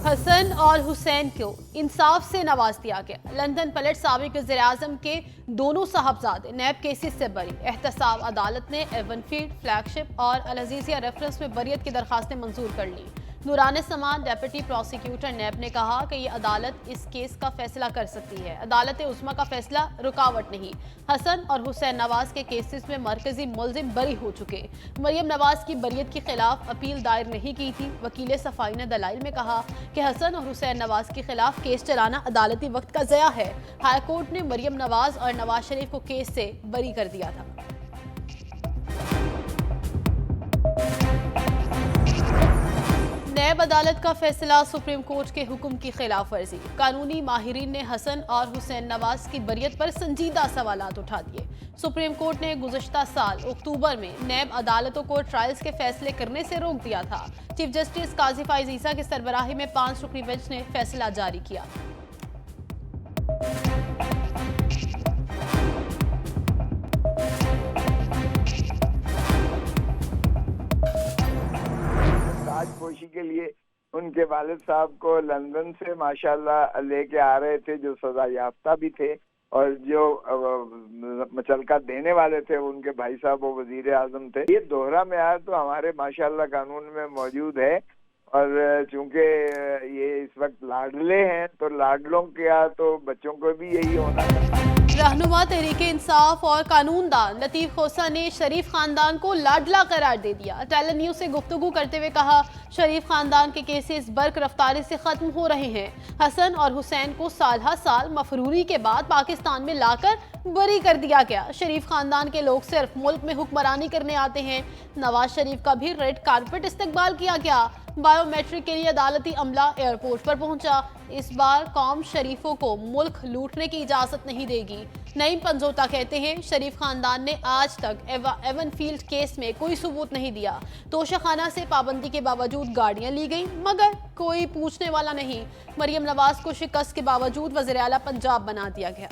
हसन और हुसैन को इंसाफ से नवाज दिया गया। लंदन पलट साबिक वज़ीर-ए-आज़म के दोनों साहबजादे नैब केसेस से बरी। एहतसाब अदालत ने एवनफील्ड, फ्लैगशिप और अल-अज़ीज़िया रेफरेंस में बरियत की दरखास्तें मंजूर कर ली। नूरान समान डेप्यूटी प्रोसिक्यूटर नैब ने कहा कि ये अदालत इस केस का फैसला कर सकती है। अदालत उज़्मा का फैसला रुकावट नहीं। हसन और हुसैन नवाज के केसेस में मरकजी मुल्जिम बरी हो चुके। मरियम नवाज की बरियत के खिलाफ अपील दायर नहीं की थी। वकील सफाई ने दलाइल में कहा कि हसन और हुसैन नवाज के खिलाफ केस चलाना अदालती वक्त का ज़या है। हाई कोर्ट ने मरियम नवाज और नवाज शरीफ को केस से बरी कर दिया था। नैब अदालत का फैसला सुप्रीम कोर्ट के हुक्म की खिलाफ वर्जी। कानूनी माहिरीन ने हसन और हुसैन नवाज की बरियत पर संजीदा सवालात उठा दिए। सुप्रीम कोर्ट ने गुज़श्ता साल अक्टूबर में नैब अदालतों को ट्रायल्स के फैसले करने से रोक दिया था। चीफ जस्टिस काजी फाइज ईसा की सरबराही में 5 रुकनी बेंच ने फैसला जारी किया। ताजपोशी के लिए उनके वालिद साहब को लंदन से माशाल्लाह लेके आ रहे थे, जो सजा याफ्ता भी थे और जो मचलका देने वाले थे उनके भाई साहब वो वजीर आजम थे। ये दोहरा मेयार तो हमारे माशाल्लाह कानून में मौजूद है और चूंकि ये इस वक्त लाडले हैं तो लाडलों का तो बच्चों को भी यही होना चाहिए। रहनुमा तहरीके इंसाफ और कानूनदान लतीफ खोसा ने शरीफ खानदान को लाडला करार दे दिया। टैलेंट न्यूज से गुफ्तगू करते हुए कहा, शरीफ खानदान के केसेस बर्क रफ्तारी से खत्म हो रहे हैं। हसन और हुसैन को साल हर साल मफरूरी के बाद पाकिस्तान में लाकर बरी कर दिया गया। शरीफ खानदान के लोग सिर्फ मुल्क में हुक्मरानी करने आते हैं। नवाज शरीफ का भी रेड कारपेट इस्तकबाल किया गया। बायोमेट्रिक के लिए अदालती अमला एयरपोर्ट पर पहुंचा। इस बार कौम शरीफों को मुल्क लूटने की इजाजत नहीं देगी। नईम पंजोता कहते हैं, शरीफ खानदान ने आज तक एवनफील्ड केस में कोई सबूत नहीं दिया। तोशाखाना से पाबंदी के बावजूद गाड़ियां ली गई मगर कोई पूछने वाला नहीं। मरियम नवाज को शिकस्त के बावजूद वज़ीर आला पंजाब बना दिया गया।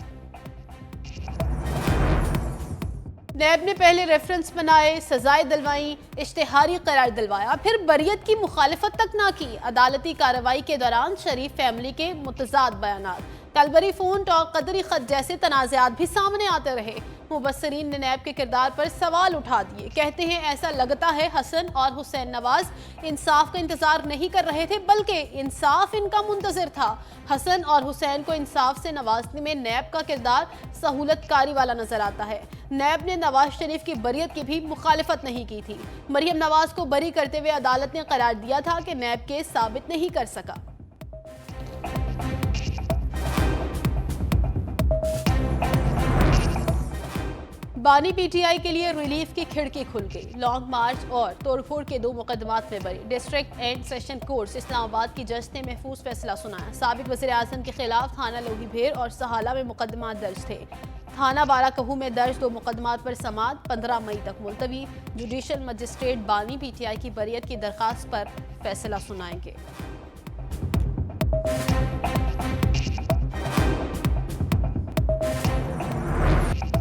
नैब ने पहले रेफरेंस बनाए, सजाएं दिलवाई, इश्तिहारी करार दिलवाया, फिर बरियत की मुखालिफत तक ना की। अदालती कार्रवाई के दौरान शरीफ फैमिली के मुतजाद बयानात, तलबरी फोन और कदरी खत जैसे तनाज़ात भी सामने आते रहे। मुबस्सरीन ने नैब के किरदार पर सवाल उठा दिए। कहते हैं, ऐसा लगता है हसन और हुसैन नवाज इंसाफ का इंतजार नहीं कर रहे थे बल्कि इंसाफ इनका मुंतजर था। हसन और हुसैन को इंसाफ से नवाजने में नैब का किरदार सहूलतकारी वाला नजर आता है। नैब ने नवाज शरीफ की बरियत की भी मुखालिफत नहीं की थी। मरियम नवाज को बरी करते हुए अदालत ने करार दिया था कि नैब केस साबित नहीं कर सका। बानी पीटीआई के लिए रिलीफ की खिड़की खुल गई। लॉन्ग मार्च और तोड़फोड़ के 2 मुकदमात में बरी। District and session court Islamabad की जज ने महफूज फैसला सुनाया। साबिक वज़ीर आज़म के खिलाफ थाना लोहीभेर और सहाला में मुकदमात दर्ज थे। थाना बाराकहू में दर्ज 2 मुकदमात पर समाअत 15 मई तक मुलतवी। जुडिशल मजिस्ट्रेट बानी पीटीआई की बरियत की दरखास्त पर फैसला सुनाएंगे।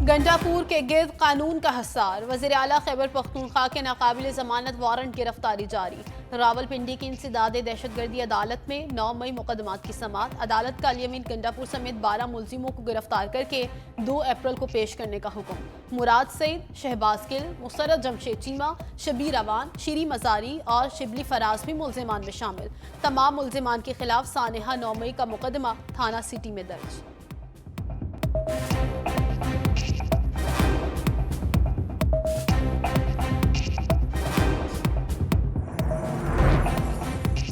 गंडापुर के गिर्द कानून का हसार। वज़ीर आला खैबर पख्तूनख्वा के नाकाबिल जमानत वारंट गिरफ्तारी जारी। रावलपिंडी की इंसदाद दहशतगर्दी अदालत में 9 मई मुकदमात की समाअत। अदालत का अल-यमीन गंडापुर समेत 12 मुलजिमों को गिरफ्तार करके 2 अप्रैल को पेश करने का हुक्म। मुराद सईद, शहबाज गिल, मुसर्रत जमशेद चीमा, शबीर अवान, शीरी मजारी और शिबली फराज भी मुलजिमान में शामिल। तमाम मुलजिमान के खिलाफ सानेहा 9 मई का मुकदमा थाना सिटी में दर्ज।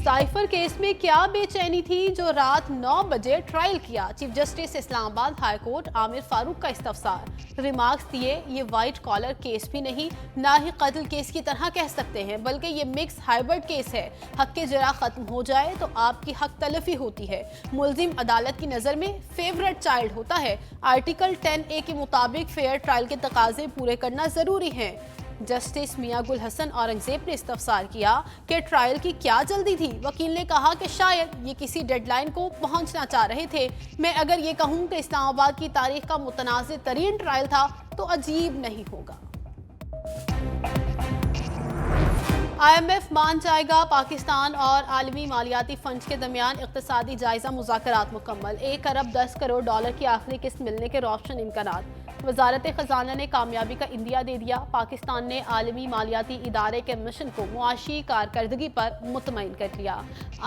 साइफर केस में क्या बेचैनी थी जो रात 9 बजे ट्रायल किया। Chief justice Islamabad high court Aamir Farooq का इस्तफसार। रिमार्क्स दिए, ये वाइट कॉलर केस भी नहीं, ना ही कत्ल केस की तरह कह सकते हैं, बल्कि ये मिक्स हाइब्रिड केस है। हक के जरा खत्म हो जाए तो आपकी हक तलफी होती है। मुलजिम अदालत की नज़र में फेवरेट चाइल्ड होता है। आर्टिकल 10A के मुताबिक फेयर ट्रायल के तकाजे पूरे करना जरूरी है। जस्टिस मियां गुल हसन औरंगजेब ने इस्तफसार किया कि ट्रायल की क्या जल्दी थी। वकील ने कहा कि शायद ये किसी डेडलाइन को पहुंचना चाह रहे थे। मैं अगर ये कहूं कि इस्लामाबाद की तारीख का मुतनाज़ तरीन ट्रायल था तो अजीब नहीं होगा। IMF मान जाएगा पाकिस्तान और आलमी मालियाती फंड के दरमियान इक्तिसादी जायजा मुज़ाकरात मुकम्मल। 1 अरब 10 करोड़ डॉलर की आखिरी किस्त मिलने के रोशन इम्कानात। वजारत खजाना ने कामयाबी का इंदिया दे दिया। पाकिस्तान ने आलमी मालियाती इदारे के मिशन को मुआशी कारकर्दगी पर मुतमईन कर लिया।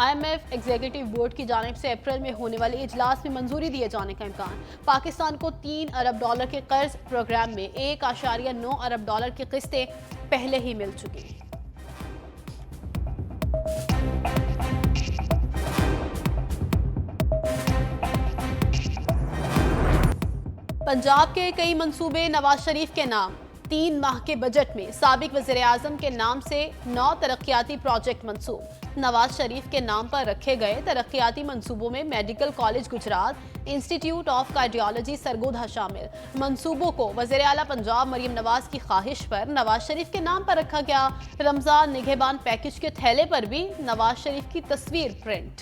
IMF एग्जीक्यूटिव बोर्ड की जानिब से अप्रैल में होने वाले इजलास में मंजूरी दिए जाने का इम्कान। पाकिस्तान को 3 अरब डॉलर के कर्ज प्रोग्राम में 1.9 अरब डॉलर की किस्तें पहले ही मिल चुकी हैं। पंजाब के कई मंसूबे नवाज शरीफ के नाम। 3 माह के बजट में साबिक वज़ीर आज़म के नाम से 9 तरक्याती प्रोजेक्ट मंसूब। नवाज शरीफ के नाम पर रखे गए तरक्याती मंसूबों में medical college Gujarat, institute of cardiology Sargodha शामिल। मंसूबों को वज़ीर आला पंजाब मरियम नवाज की ख्वाहिश पर नवाज शरीफ के नाम पर रखा गया। रमजान निगहबान पैकेज के थैले पर भी नवाज शरीफ की तस्वीर प्रिंट।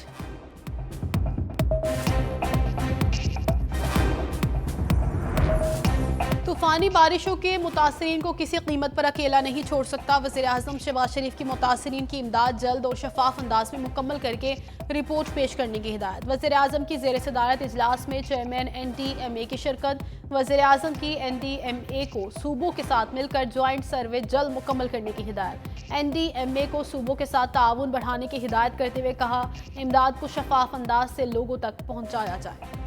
तूफानी बारिशों के मुतासरीन को किसी कीमत पर अकेला नहीं छोड़ सकता। वज़ीर आज़म शहबाज शरीफ की मुतासरीन की इमदाद जल्द और शफाफ अंदाज में मुकम्मल करके रिपोर्ट पेश करने की हिदायत। वज़ीर आज़म की ज़ेर सदारत इजलास में चेयरमैन NDMA की शिरकत। वज़ीर आज़म की NDMA को सूबों के साथ मिलकर ज्वाइंट सर्वे जल्द मुकम्मल करने की हिदायत। NDMA को सूबों के साथ ताउन बढ़ाने की हिदायत करते हुए कहा, इमदाद को शफाफ अंदाज से लोगों तक पहुँचाया जाए।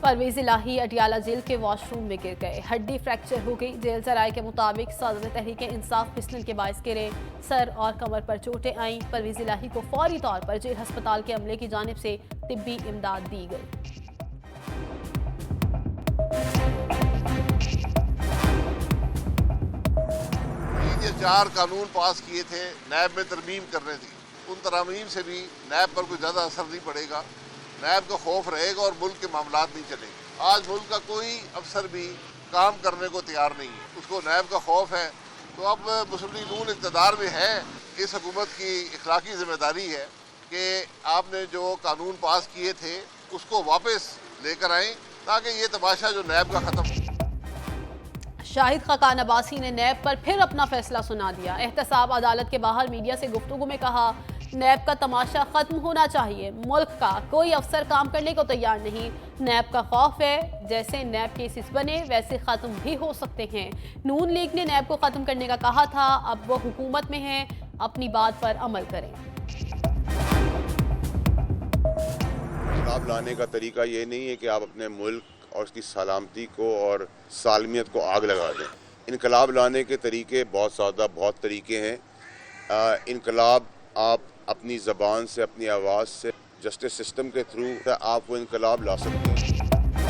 परवेज इलाही अडियाला जेल के वॉशरूम में गिर गए, हड्डी फ्रैक्चर हो गई। जेल सराय के मुताबिक सदर तहरीक इंसाफ फिसलन के बायस गिरे, सर और कमर पर चोटें आईं। परवेज इलाही को फौरी तौर पर जेल अस्पताल के अमले की जानिब से तिब्बी इमदाद दी गई। 4 कानून पास किए थे, नैब में तरमीम करने थी। उन तरमीम से भी नैब पर कोई ज़्यादा असर नहीं पड़ेगा, नैब का खौफ रहेगा और मुल्क के मामलात नहीं चलेंगे। आज मुल्क का कोई अफसर भी काम करने को तैयार नहीं है, उसको नैब का खौफ है। तो अब मुस्लिम लीग नून इक़्तिदार में है, इस हुकूमत की इखलाकी ज़िम्मेदारी है कि आपने जो कानून पास किए थे उसको वापस लेकर आएँ ताकि ये तमाशा जो नैब का ख़त्म हो। शाहिद खकान अब्बासी ने नैब पर फिर अपना फैसला सुना दिया। एहतसाब अदालत के बाहर मीडिया से गुफ्तगू में कहा, नैब का तमाशा खत्म होना चाहिए, मुल्क का कोई अफसर काम करने को तैयार नहीं। नैब का खौफ है, जैसे नैब केसेस बने वैसे खत्म भी हो सकते हैं। नून लीग ने नैब को खत्म करने का कहा था, अब वो हुकूमत में है, अपनी बात पर अमल करें। इनकलाब लाने का तरीका ये नहीं है कि आप अपने मुल्क और उसकी सलामती को और सालमियत को आग लगा दें। इनकलाब लाने के तरीके बहुत तरीके हैं। इनकलाब आप अपनी ज़बान से, अपनी आवाज़ से, जस्टिस सिस्टम के थ्रू आप वो इनकलाब ला सकते हैं।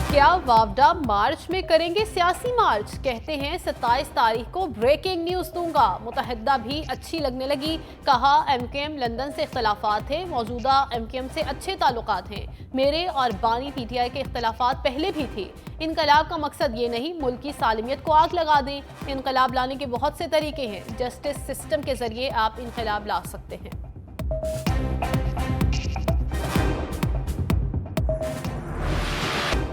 क्या वावडा मार्च में करेंगे सियासी मार्च? कहते हैं 27 तारीख को ब्रेकिंग न्यूज़ दूंगा। मुतहद्दा भी अच्छी लगने लगी, कहा MKM लंदन से इख्तलाफात हैं, मौजूदा MKM से अच्छे ताल्लुकात हैं। मेरे और बानी PTI के इख्तलाफात पहले भी थे। इनकलाब का मकसद ये नहीं मुल्क की सालमियत को आग लगा दें। इनकलाब लाने के बहुत से तरीके हैं, जस्टिस सिस्टम के जरिए आप इनकलाब ला सकते हैं।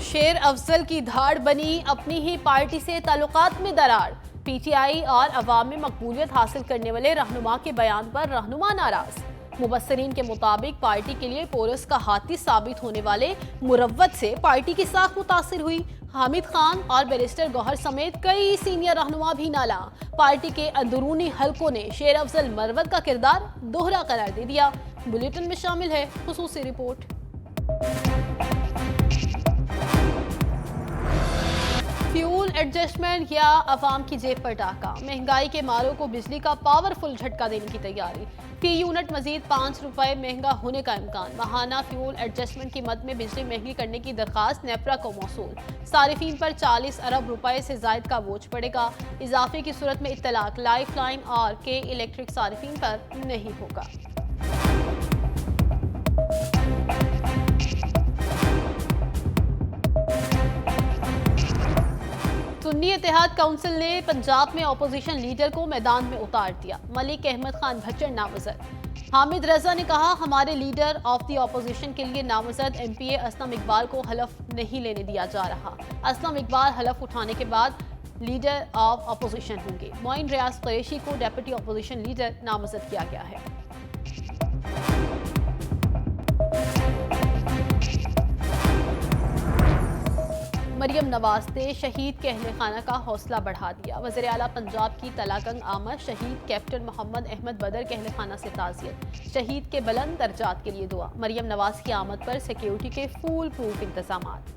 शेर अफजल की धाड़ बनी, अपनी ही पार्टी से ताल्लुकात में दरार। PTI और अवाम में मकबूलियत हासिल करने वाले रहनुमा के बयान पर रहनुमा नाराज। मुबस्सरीन के मुताबिक पार्टी के लिए पोरस का हाथी साबित होने वाले मुरव्वत से पार्टी की साख मुतासिर हुई। हामिद खान और बैरिस्टर गौहर समेत कई सीनियर रहनुमा भी नाला। पार्टी के अंदरूनी हलकों ने शेर अफजल मरवत का किरदार दोहरा करार दे दिया। बुलेटिन में शामिल है खुसूसी रिपोर्ट। फ्यूल एडजस्टमेंट या अवाम की जेब पर डाका, महंगाई के मारों को बिजली का पावरफुल झटका देने की तैयारी। फी यूनिट मजीद 5 रुपए महंगा होने का इम्कान। माहाना फ्यूल एडजस्टमेंट की मद में बिजली महंगी करने की दरखास्त नेपरा को मौसूल। सारिफीन पर 40 अरब रुपए से जायद का बोझ पड़ेगा। इजाफे की सूरत में इत्तलाक लाइफ लाइन और के इलेक्ट्रिक सारिफीन पर नहीं होगा। सुन्नी इत्तेहाद काउंसिल ने पंजाब में अपोजिशन लीडर को मैदान में उतार दिया। मलिक अहमद खान भच्चर नामजद। حامد رضا نے کہا ہمارے لیڈر آف دی اپوزیشن کے لیے نامزد ایم پی اے اسلم اقبال کو حلف نہیں لینے دیا جا رہا. اسلم اقبال حلف اٹھانے کے بعد لیڈر آف اپوزیشن ہوں گے. معین ریاض قریشی کو ڈیپٹی اپوزیشن لیڈر نامزد کیا گیا ہے. مریم نواز نے شہید کے اہل خانہ کا حوصلہ بڑھا دیا. وزیر اعلیٰ پنجاب کی تلاکنگ آمد شہید کیپٹن محمد احمد بدر کے اہل خانہ سے تعزیت. شہید کے بلند درجات کے لیے دعا. مریم نواز کی آمد پر سیکیورٹی کے فول پروف انتظامات.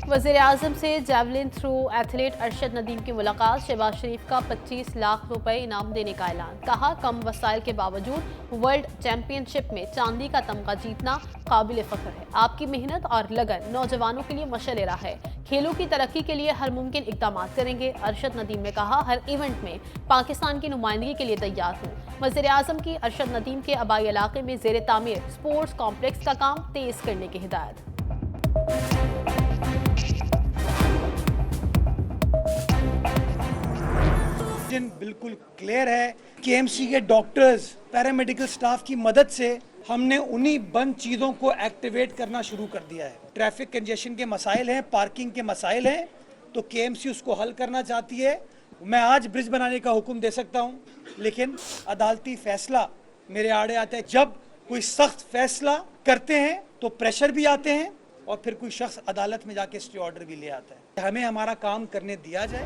وزیر اعظم سے javelin throw athlete Arshad Nadeem کی ملاقات. شہباز شریف کا 25 لاکھ روپے انعام دینے کا اعلان. کہا کم وسائل کے باوجود ورلڈ چیمپئن شپ میں چاندی کا تمغہ جیتنا قابل فخر ہے. آپ کی محنت اور لگن نوجوانوں کے لیے مشعل راہ ہے. کھیلوں کی ترقی کے لیے ہر ممکن اقدامات کریں گے. ارشد ندیم نے کہا ہر ایونٹ میں پاکستان کی نمائندگی کے لیے تیار ہوں. وزیر اعظم کی ارشد ندیم کے آبائی علاقے میں زیر تعمیر اسپورٹس کمپلیکس کا کام تیز کرنے کی ہدایت. بالکل کلیئر ہے کہ ایم سی کے ڈاکٹرز پیرامیڈیکل سٹاف کی مدد سے ہم نے انہی بند چیزوں کو ایکٹیویٹ کرنا شروع کر دیا ہے. ٹریفک کنجیشن کے مسائل ہیں, پارکنگ کے مسائل ہیں, تو کے ایم سی اس کو حل کرنا چاہتی ہے. میں آج برج بنانے کا حکم دے سکتا ہوں, لیکن عدالتی فیصلہ میرے آڑے آتا ہے. جب کوئی سخت فیصلہ کرتے ہیں تو پریشر بھی آتے ہیں, اور پھر کوئی شخص عدالت میں جا کے اسٹے آرڈر بھی لے آتا ہے. ہمیں ہمارا کام کرنے دیا جائے.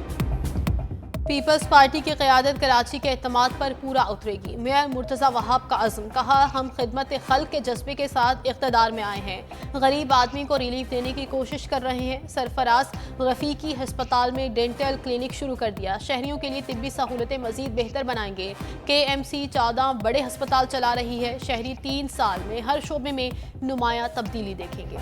پیپلز پارٹی کی قیادت کراچی کے اعتماد پر پورا اترے گی. میئر مرتضی وہاب کا عزم. کہا ہم خدمت خلق کے جذبے کے ساتھ اقتدار میں آئے ہیں. غریب آدمی کو ریلیف دینے کی کوشش کر رہے ہیں. سرفراز رفیقی ہسپتال میں ڈینٹل کلینک شروع کر دیا. شہریوں کے لیے طبی سہولتیں مزید بہتر بنائیں گے. کے ایم سی 14 بڑے ہسپتال چلا رہی ہے. شہری 3 سال میں ہر شعبے میں نمایاں تبدیلی دیکھیں گے.